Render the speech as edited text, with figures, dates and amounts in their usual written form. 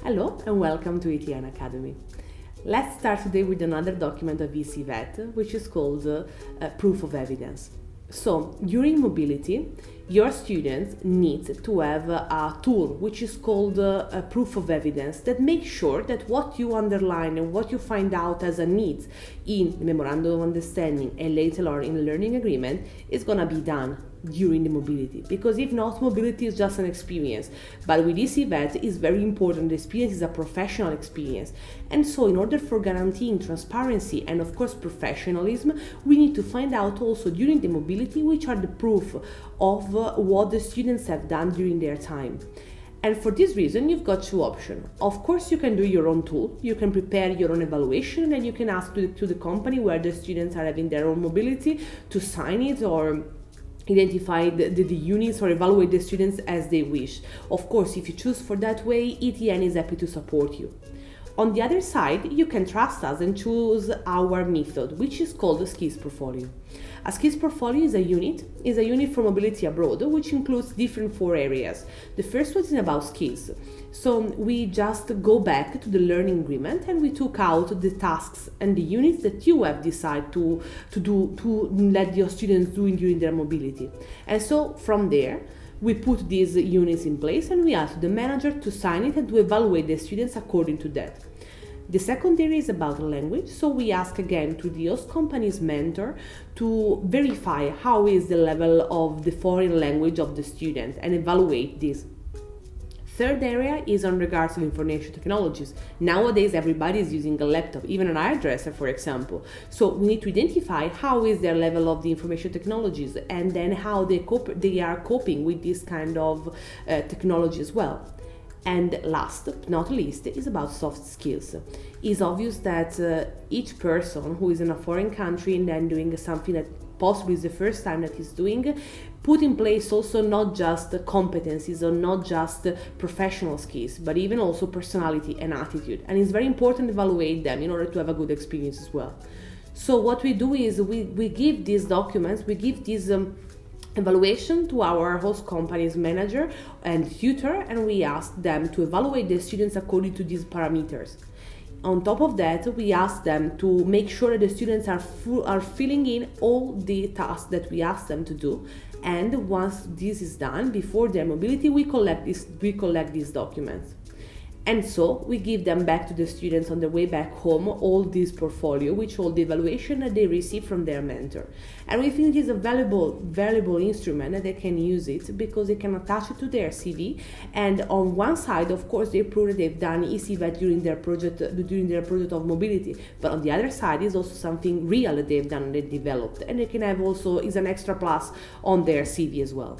Hello and welcome to ETN Academy. Let's start today with another document of ECVET, which is called Proof of Evidence. So, during mobility, your students need to have a tool which is called a proof of evidence that makes sure that what you underline and what you find out as a need in the memorandum of understanding and later on in the learning agreement is going to be done during the mobility, because if not, mobility is just an experience. But with ECVET, it's very important. The experience is a professional experience, and so in order for guaranteeing transparency and of course professionalism, we need to find out also during the mobility which are the proof of what the students have done during their time. And for this reason, you've got two options. Of course, you can do your own tool, you can prepare your own evaluation, and you can ask to the company where the students are having their own mobility to sign it or identify the units or evaluate the students as they wish. Of course, if you choose for that way, ETN is happy to support you. On the other side, you can trust us and choose our method, which is called a skills portfolio. A skills portfolio is a unit for mobility abroad, which includes different 4 areas. The first one is about skills. So we just go back to the learning agreement and we took out the tasks and the units that you have decided to let your students do during their mobility. And so from there, we put these units in place and we ask the manager to sign it and to evaluate the students according to that. The second area is about language, so we ask again to the host company's mentor to verify how is the level of the foreign language of the student and evaluate this. Third area is on regards of information technologies. Nowadays, everybody is using a laptop, even an hairdresser, for example. So we need to identify how is their level of the information technologies and then how they are coping with this kind of technology as well. And last but not least is about soft skills. It's obvious that each person who is in a foreign country and then doing something that possibly is the first time that he's doing, put in place also not just competencies or not just professional skills, but even also personality and attitude. And it's very important to evaluate them in order to have a good experience as well. So what we do is we give these documents, we give these evaluation to our host company's manager and tutor, and we ask them to evaluate the students according to these parameters. On top of that, we ask them to make sure that the students are filling in all the tasks that we ask them to do. And once this is done, before their mobility, we collect these documents. And so we give them back to the students on the way back home all this portfolio, which all the evaluation that they receive from their mentor. And we think it is a valuable instrument that they can use it because they can attach it to their CV. And on one side, of course, they prove that they've done ECVET during their project of mobility. But on the other side is also something real that they've done and they developed. And they can have also is an extra plus on their CV as well.